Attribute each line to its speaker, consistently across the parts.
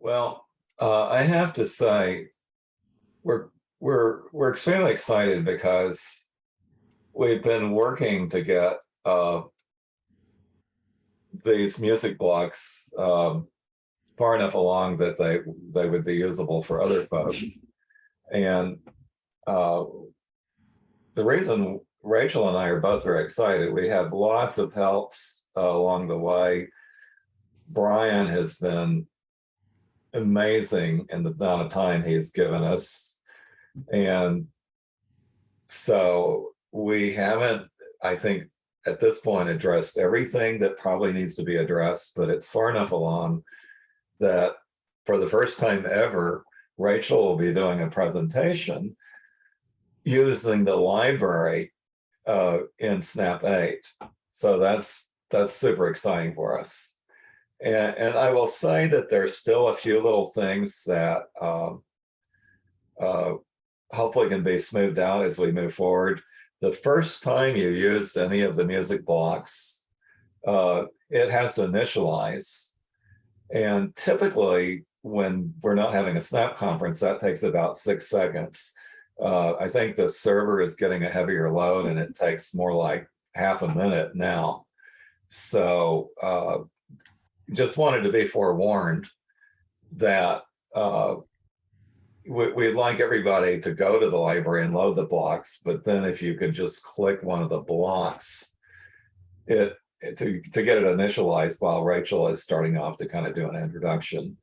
Speaker 1: Well, I have to say we're we're extremely excited because we've been working to get these music blocks far enough along that they would be usable for other folks. And uh, the reason Rachel and I are both very excited, we have lots of helps along the way. Brian has been amazing in the amount of time he's given us. And so we haven't, I think, at this point addressed everything that probably needs to be addressed, but it's far enough along that for the first time ever, Rachel will be doing a presentation using the library in Snap 8. So that's super exciting for us. And I will say that there's still a few little things that uh, hopefully can be smoothed out as we move forward. The first time you use any of the music blocks, it has to initialize. And typically, when we're not having a Snap conference, that takes about 6 seconds. I think the server is getting a heavier load and it takes more like half a minute now. So just wanted to be forewarned that we'd like everybody to go to the library and load the blocks, but then if you could just click one of the blocks, to get it initialized while Rachel is starting off to kind of do an introduction.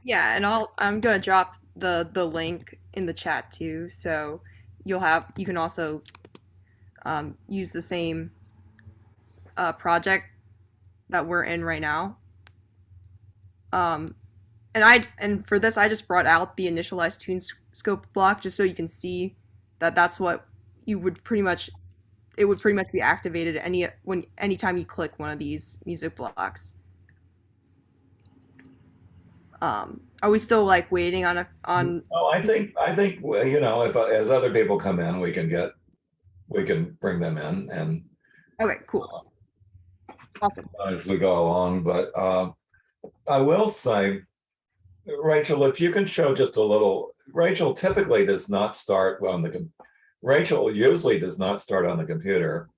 Speaker 2: Yeah, and I'm gonna drop the link in the chat too, so you can also use the same project that we're in right now. Um, and for this I just brought out the initialized TuneScope block just so you can see that that's what you would pretty much it would pretty much be activated anytime you click one of these music blocks. Are we still like waiting on a on?
Speaker 1: Oh, I think you know, if as other people come in, we can bring them in and
Speaker 2: Okay, cool, awesome.
Speaker 1: as we go along. But I will say, Rachel, if you can show just a little, Rachel typically does not start on the Rachel usually does not start on the computer.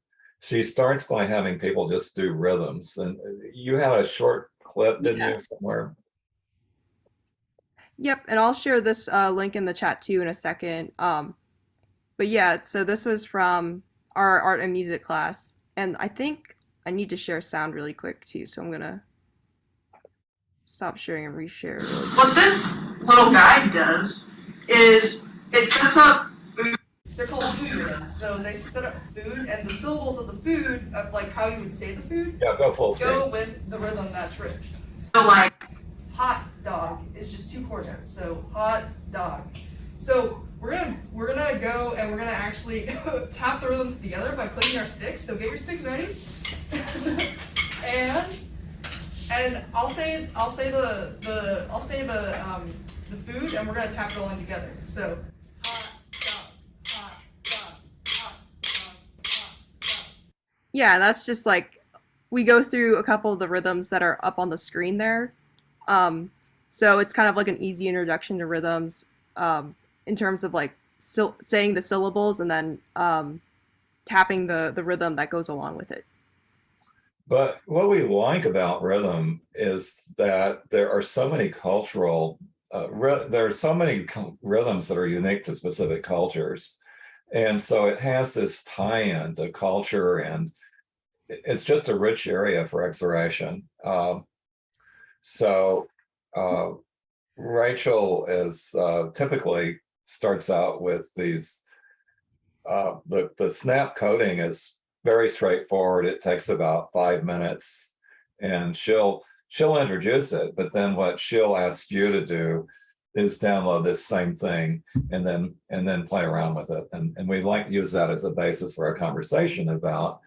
Speaker 1: She starts by having people just do rhythms. And you had a short clip, didn't
Speaker 2: Yeah.
Speaker 1: you, somewhere?
Speaker 2: Yep, and I'll share this link in the chat too in a second. But yeah, so this was from our art and music class, and I think I need to share sound really quick too, so I'm gonna stop sharing and reshare really quick.
Speaker 3: What this little guide does is it sets up food. They're called food rhythms. So they set up food, and the syllables of the food, of like how you would say the food,
Speaker 1: Yeah, go full screen.
Speaker 3: go with the rhythm that's written. So like hot dog is just 2 chord notes. So hot dog. So we're gonna go and we're gonna actually tap the rhythms together by clicking our sticks. So get your sticks ready. and the food, and we're gonna tap it all in together. So hot dog, hot dog, hot dog, hot dog.
Speaker 2: Yeah, that's just like we go through a couple of the rhythms that are up on the screen there. So it's kind of like an easy introduction to rhythms in terms of like saying the syllables and then tapping the rhythm that goes along with it.
Speaker 1: But what we like about rhythm is that there are so many cultural, there are so many rhythms that are unique to specific cultures. And so it has this tie-in to culture, and it's just a rich area for exploration. So Rachel is typically starts out with these, the snap coding is very straightforward. It takes about 5 minutes, and she'll introduce it, but then what she'll ask you to do is download this same thing and then play around with it. And we like to use that as a basis for a conversation about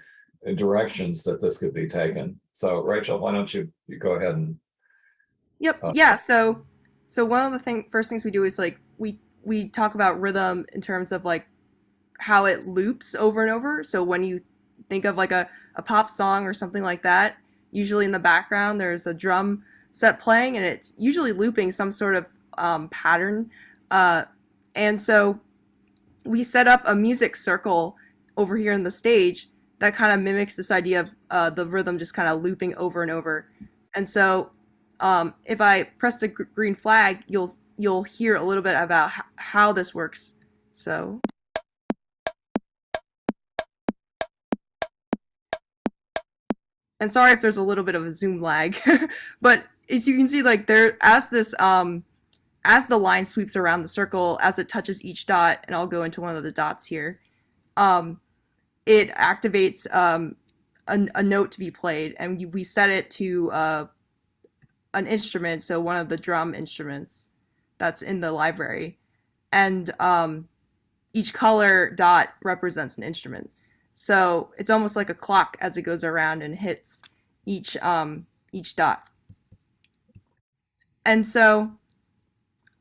Speaker 1: directions that this could be taken. So Rachel, why don't you go ahead and
Speaker 2: Yep. Yeah. So one of the first things we do is like we talk about rhythm in terms of like how it loops over and over. So when you think of like a pop song or something like that, usually in the background there's a drum set playing, and it's usually looping some sort of pattern. And so we set up a music circle over here in the stage that kind of mimics this idea of the rhythm just kind of looping over and over. And so if I press the green flag, you'll hear a little bit about how this works. So. And sorry if there's a little bit of a zoom lag, but as you can see, like there, as this, as the line sweeps around the circle, as it touches each dot, and I'll go into one of the dots here, um, it activates a note to be played, and we set it to an instrument, so one of the drum instruments that's in the library, and each color dot represents an instrument. So it's almost like a clock as it goes around and hits each dot. And so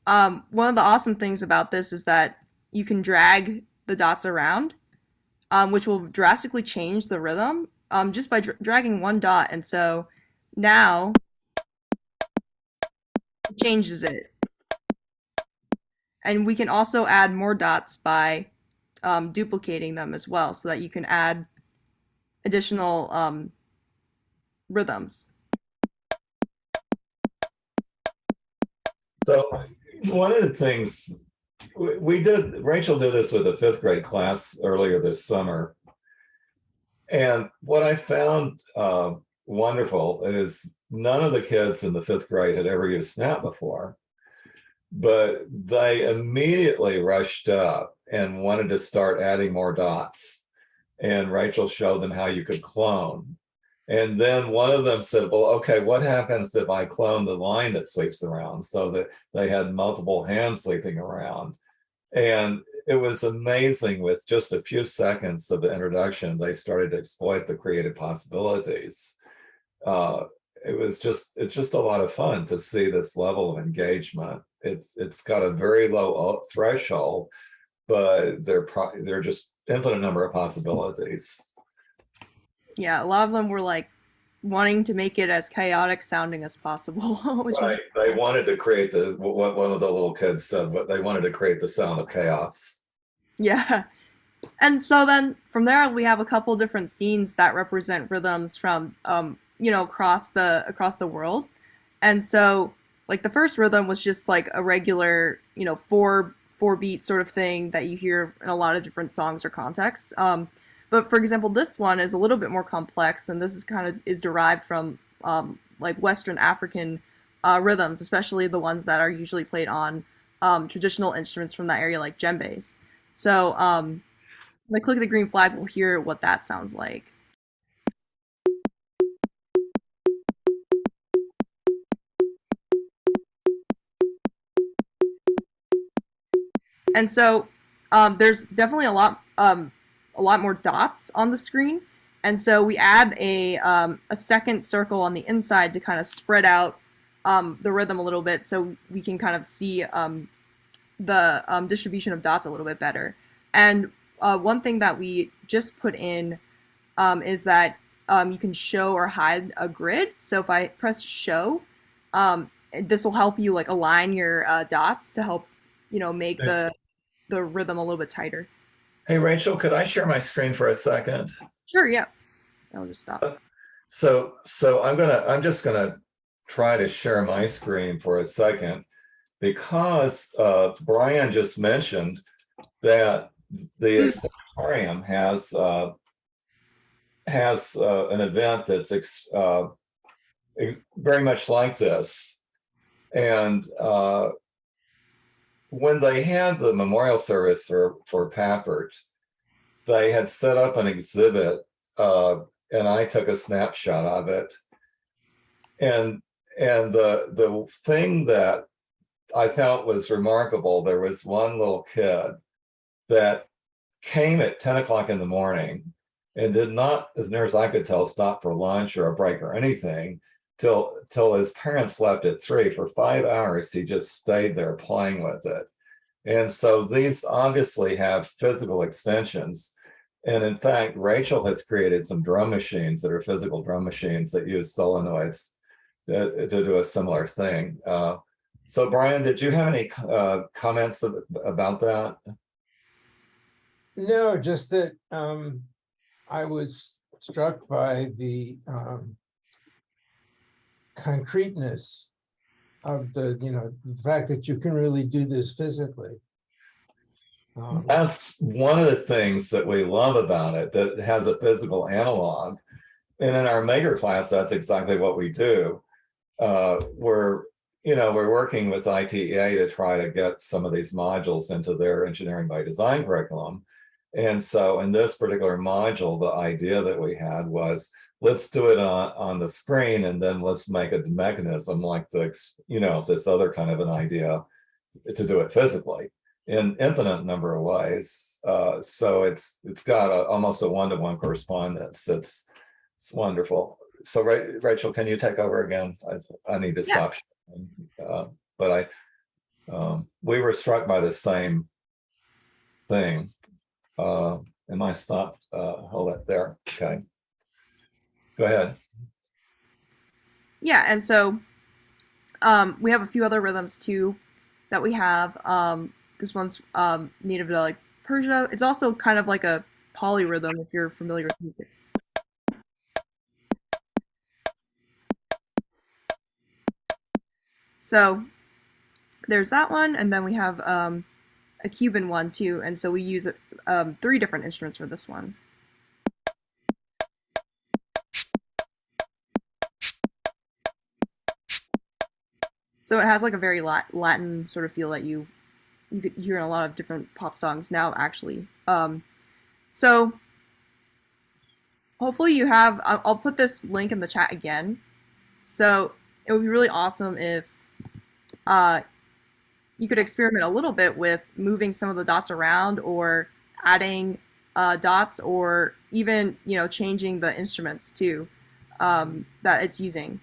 Speaker 2: one of the awesome things about this is that you can drag the dots around, which will drastically change the rhythm just by dragging one dot. And so now it changes it. And we can also add more dots by duplicating them as well, so that you can add additional rhythms.
Speaker 1: So one of the things Rachel did this with a 5th grade class earlier this summer. And what I found wonderful is none of the kids in the 5th grade had ever used Snap before, but they immediately rushed up and wanted to start adding more dots. And Rachel showed them how you could clone. And then one of them said, well, okay, what happens if I clone the line that sweeps around? So that they had multiple hands sweeping around. And it was amazing. With just a few seconds of the introduction, they started to exploit the creative possibilities. It's just a lot of fun to see this level of engagement. It's got a very low threshold, but they're just infinite number of possibilities.
Speaker 2: Yeah, a lot of them were like wanting to make it as chaotic sounding as possible. Which
Speaker 1: right. They wanted to create what one of the little kids said, but they wanted to create the sound of chaos.
Speaker 2: Yeah. And so then from there we have a couple different scenes that represent rhythms from across the world. And so like the first rhythm was just like a regular, four beat sort of thing that you hear in a lot of different songs or contexts. But for example, this one is a little bit more complex, and this is derived from like Western African rhythms, especially the ones that are usually played on traditional instruments from that area, like djembes. So when I click the green flag, we'll hear what that sounds like. And so there's definitely a lot more dots on the screen, and so we add a second circle on the inside to kind of spread out the rhythm a little bit, so we can kind of see the distribution of dots a little bit better. And one thing that we just put in is that you can show or hide a grid. So if I press show, this will help you like align your dots to help make the rhythm a little bit tighter.
Speaker 1: Hey, Rachel, could I share my screen for a second?
Speaker 2: Sure, yeah. I'll just stop.
Speaker 1: So I'm just gonna try to share my screen for a second, because Brian just mentioned that the Experitorium has an event that's very much like this. And when they had the memorial service for Pappert, they had set up an exhibit, and I took a snapshot of it. And the thing that I thought was remarkable, there was one little kid that came at 10 o'clock in the morning and did not, as near as I could tell, stop for lunch or a break or anything till his parents left at 3. For 5 hours, he just stayed there playing with it. And so these obviously have physical extensions. And in fact, Rachel has created some drum machines that are physical drum machines that use solenoids to do a similar thing. So Brian, did you have any comments about that?
Speaker 4: No, just that I was struck by the concreteness of the fact that you can really do this physically.
Speaker 1: That's one of the things that we love about it, that it has a physical analog. And in our maker class, that's exactly what we do. We're working with ITEA to try to get some of these modules into their engineering by design curriculum. And so in this particular module, the idea that we had was, let's do it on the screen, and then let's make a mechanism like this, this other kind of an idea to do it physically in infinite number of ways. So it's got almost a one-to-one correspondence. It's wonderful. So Rachel, can you take over again? I need to stop. But we were struck by the same thing. Am I stopped? Hold it there. Okay. Go ahead.
Speaker 2: Yeah, and so we have a few other rhythms too that we have. This one's native to like Persia. It's also kind of like a polyrhythm if you're familiar with music. So there's that one, and then we have a Cuban one too, and so we use 3 different instruments for this one. So it has like a very Latin sort of feel that you could hear in a lot of different pop songs now, actually. So hopefully you have. I'll put this link in the chat again. So it would be really awesome if you could experiment a little bit with moving some of the dots around, or adding dots, or even changing the instruments too that it's using.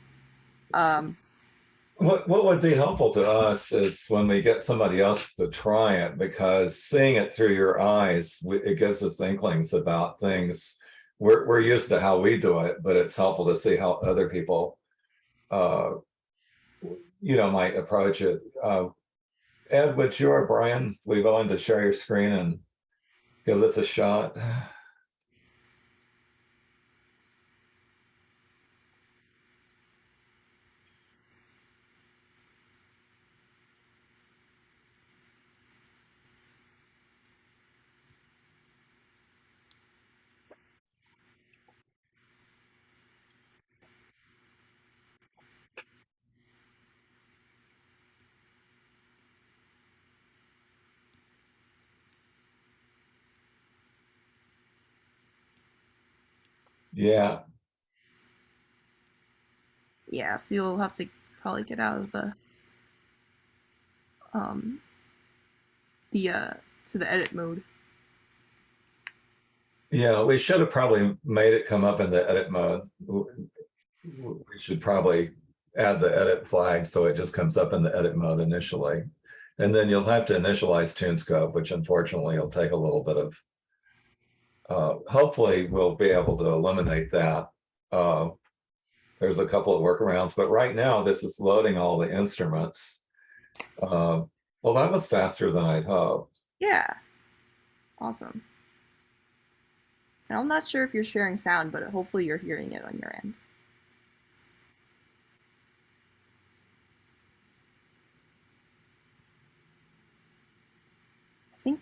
Speaker 1: What would be helpful to us is when we get somebody else to try it, because seeing it through your eyes, it gives us inklings about things. We're used to how we do it, but it's helpful to see how other people, might approach it. Ed, would you or Brian be willing to share your screen and give this a shot? Yeah.
Speaker 2: Yeah, so you'll have to probably get out of the to the edit mode.
Speaker 1: Yeah, we should have probably made it come up in the edit mode. We should probably add the edit flag so it just comes up in the edit mode initially. And then you'll have to initialize TuneScope, which unfortunately will take a little bit of, hopefully we'll be able to eliminate that. There's a couple of workarounds, but right now this is loading all the instruments. Well, that was faster than I'd hoped.
Speaker 2: Yeah. Awesome. And I'm not sure if you're sharing sound, but hopefully you're hearing it on your end. I think.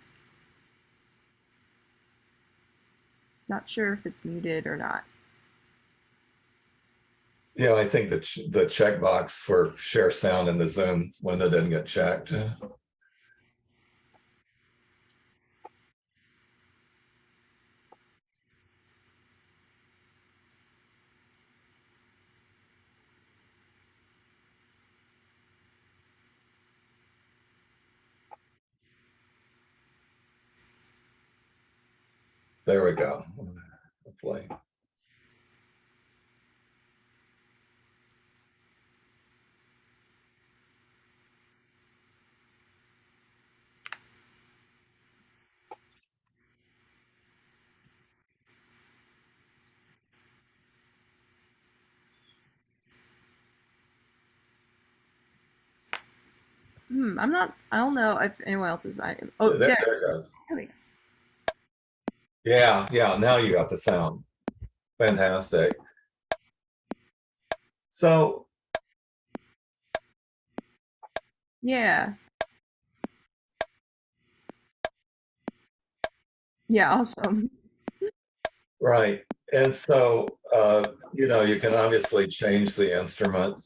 Speaker 2: Not sure if it's muted or not.
Speaker 1: Yeah, I think that the checkbox for share sound in the Zoom window didn't get checked. There we go. Hopefully.
Speaker 2: I'm not. I don't know if anyone else is. Oh,
Speaker 1: There,
Speaker 2: there.
Speaker 1: there it goes.
Speaker 2: There we go.
Speaker 1: Yeah, yeah. Now you got the sound. Fantastic. So
Speaker 2: Yeah. Yeah. Awesome.
Speaker 1: right, and so you know, you can obviously change the instrument.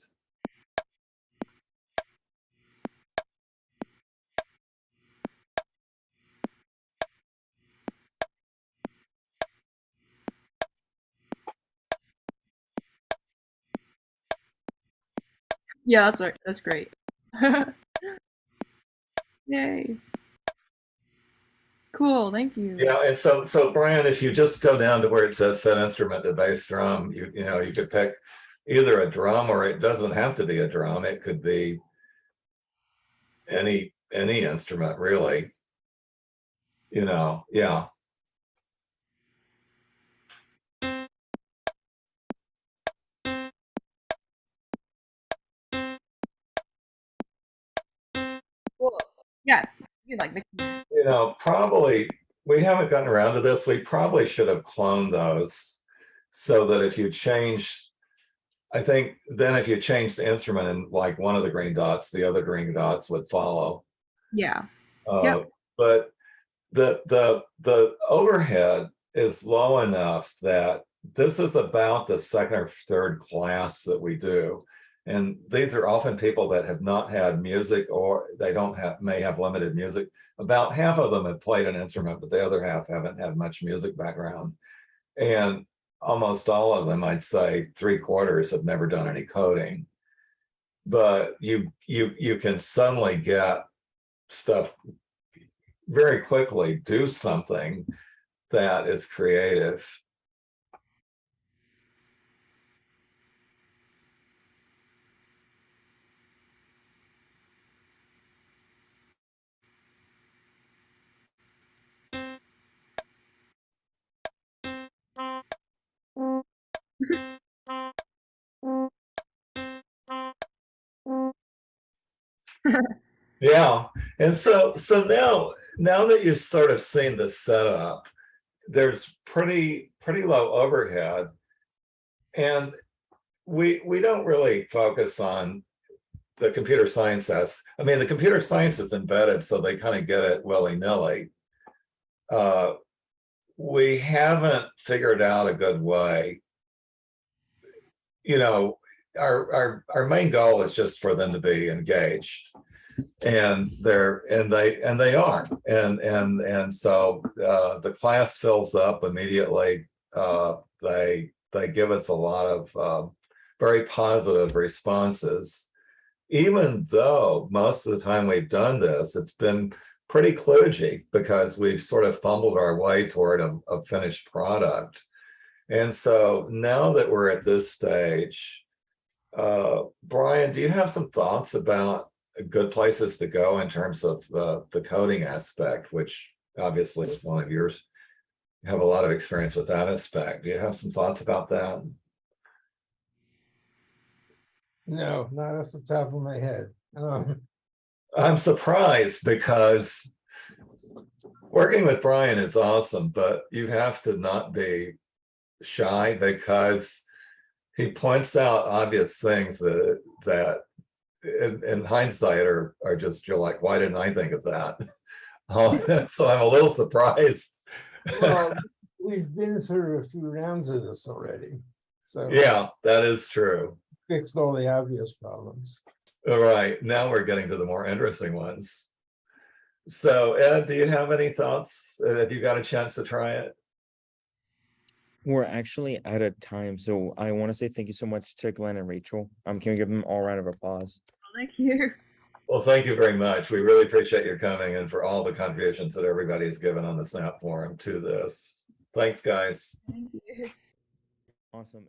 Speaker 2: Yeah, that's right. That's great. Yay. Cool. Thank you.
Speaker 1: Yeah, and so Brian, if you just go down to where it says set instrument to bass drum, you know, you could pick either a drum, or it doesn't have to be a drum. It could be any instrument really. You know, yeah.
Speaker 2: Cool. Yes. You like the.
Speaker 1: You know, probably we haven't gotten around to this. We probably should have cloned those so that if you change, I think then if you change the instrument and like one of the green dots, the other green dots would follow.
Speaker 2: Yeah.
Speaker 1: Uh,
Speaker 2: Yep.
Speaker 1: but the overhead is low enough that this is about the second or third class that we do. And these are often people that have not had music, or they don't have, may have limited music. About half of them have played an instrument, but the other half haven't had much music background. And almost all of them, I'd say 3/4 have never done any coding. But you can suddenly get stuff very quickly, do something that is creative. Yeah, and so now that you've sort of seen the setup, there's pretty low overhead, and we don't really focus on the computer science as, I mean, the computer science is embedded, so they kind of get it willy-nilly. We haven't figured out a good way. You know, our main goal is just for them to be engaged, and they are, and so the class fills up immediately. They give us a lot of very positive responses, even though most of the time we've done this, it's been pretty kludgy because we've sort of fumbled our way toward a finished product. And so now that we're at this stage, Brian, do you have some thoughts about good places to go in terms of the coding aspect, which obviously is one of yours? You have a lot of experience with that aspect. Do you have some thoughts about that?
Speaker 4: No, not off the top of my head.
Speaker 1: I'm surprised because working with Brian is awesome, but you have to not be shy because he points out obvious things that in hindsight are just, you're like, why didn't I think of that? So I'm a little surprised.
Speaker 4: Well, we've been through a few rounds of this already, so
Speaker 1: Yeah, that is true.
Speaker 4: fixed all the obvious problems.
Speaker 1: All right, now we're getting to the more interesting ones. So Ed, do you have any thoughts? Have you got a chance to try it?
Speaker 5: We're actually out of time, so I want to say thank you so much to Glenn and Rachel. Can we give them all a round of applause?
Speaker 2: Thank you.
Speaker 1: Well, thank you very much. We really appreciate your coming and for all the contributions that everybody's given on the Snap forum to this. Thanks, guys.
Speaker 2: Thank you.
Speaker 5: Awesome.